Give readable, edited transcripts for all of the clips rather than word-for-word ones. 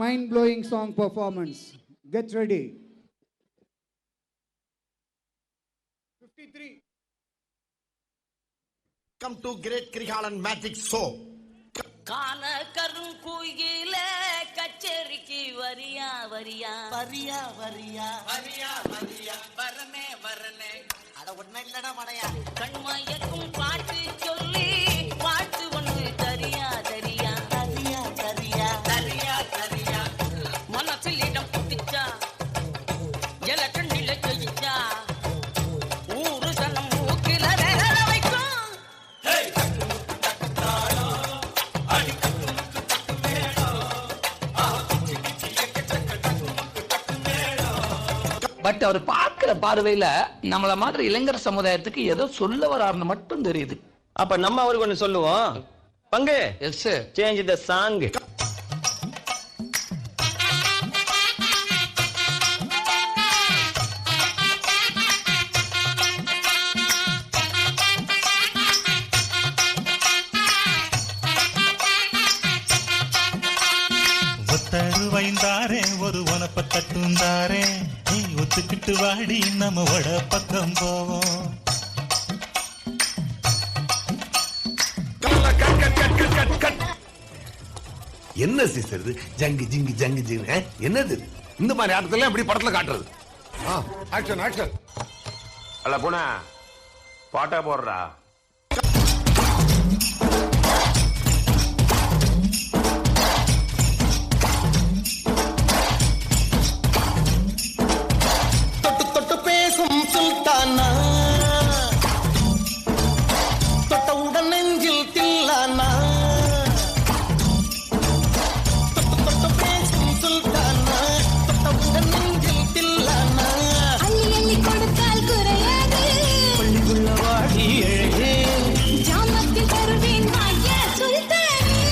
Mind-blowing song performance. Get ready. 53. Come to Great Krihalan Magic Show. கான கருங்குயில கச்சேரிக்கு வரியா வரியா வரியா வரியா வரியா வரியா வரனே வரனே அட ஒண்ணு இல்லடா மடையா கண்மயக்கும் பாட்டு சொல்லி பாட்டு ஒன்று தரியா தரியா தரியா தரியா தரியா தரியா மனசில் இடம் பிடிச்சா எல கண்ணில ஜெயிச்சா ஊரு சனம் மூக்கில வேற வைக்கும் பட் அவர் பார்க்கிற பார்வையில நம்மள மாதிரி இளைஞர் சமுதாயத்துக்கு ஏதோ சொல்ல வராருன்னு மட்டும் தெரியுது. அப்ப நம்ம அவருக்கு ஒண்ணு சொல்லுவோம். பங்கு எஸ் சேஞ்ச் த சாங். ஒத்தருவைந்தாரே ஒரு உனப்ப தட்டுந்தாரே நீ ஒத்துக்கிட்டு வாடி நம்ம வட பக்கம் போவோம். என்ன சிஸ்டர் இது ஜங்கு ஜிங்கு ஜங்கு ஜிங்கு என்னது இந்த மாதிரி ஆட்டத்துல எப்படி படத்துல காட்டுறது? ஆக்ஷன் ஆக்ஷன் அல்ல போனா பாட்டா போடுறா. தொட்டு தொட்டு பேசும் சுல்தானா தொட்டவுடன் நெஞ்சில் தில்லானா தொட்டு தொட்டு பேசும் சுல்தானா தொட்டவுடன் நெஞ்சில் தில்லானா அள்ளி அள்ளி கொடுத்தால் குறையாது பள்ளிக்குள்ள வாடி எழுது ஜாமத்தில் தருவேன் வாய சுல்தானே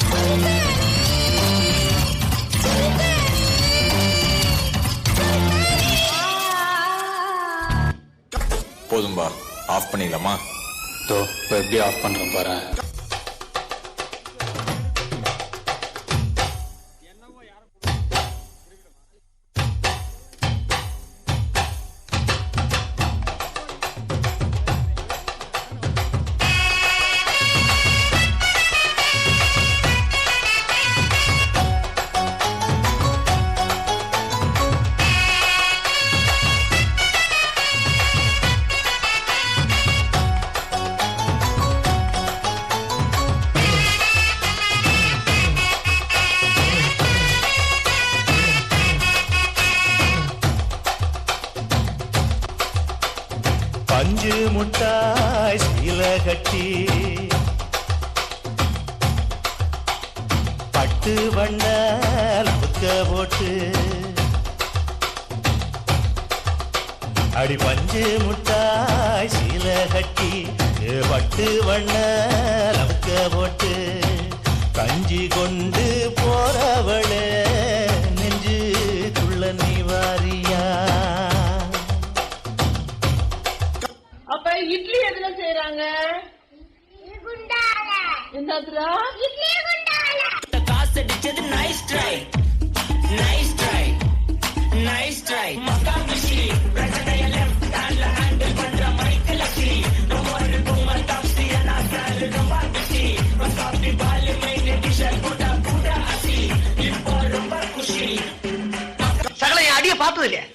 சுல்தானே சுல்தானே போதும்பா, ஆஃப் பண்ணிடலாமா? தோ இப்போ எப்படி ஆஃப் பண்றோம் பாரு. பஞ்சு முட்டாய் சீல கட்டி பட்டு வண்ண லவுக்க போட்டு அடி பஞ்சு முட்டாய் சீல கட்டி பட்டு வண்ண லவுக்க போட்டு கஞ்சி கொண்டு போறவளே நெஞ்சுக்குள்ள நீ வாரியா. அப்ப இட்லி எதுல செய்யறாங்க? என்னதுடா? காசு அடிச்சது nice try nice try nice try மக்கா மிஷி பிரச்சனைய லெஃப்ட் ஹேண்ட்ல ஹேண்டில் பண்ற மைக்கேல் அசி ரொம்ப ரொம்ப டாப்ஸி انا சார் ரொம்ப மிஷி வசாபி பால் மேனே டிஷர் போடா போடா அசி இப்போ ரொம்ப குஷி சகல என் அடிய பார்த்தது இல்லையா?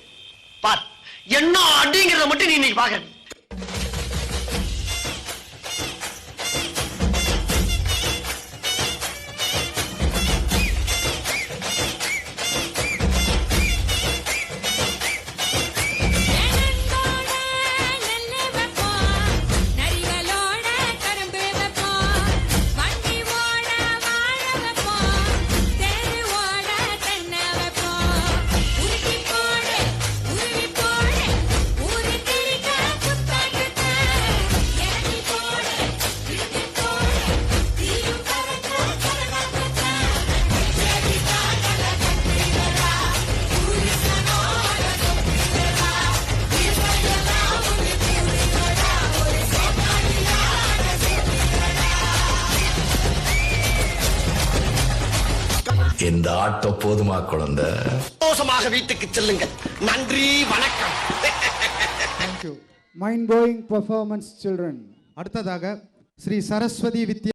பாத் என்ன அடிங்கிறத மட்டும் நீ இன்னைக்கு பாக்குற. நெல்லோட நெல்லை வைப்போம் நரிகளோட கரும்பு வைப்போம் வண்டி ஓட வாழை வைப்போம் தேரு ஓட தென்னை வைப்போம் உருட்டி போடு உருவி போடு ஊரு திரிக்க இந்த ஆட்டம் போதுமா குழந்தை? சந்தோஷமாக வீட்டுக்கு செல்லுங்கள். நன்றி, வணக்கம். Thank you. Mind-blowing performance, children. அடுத்ததாக ஸ்ரீ சரஸ்வதி வித்யா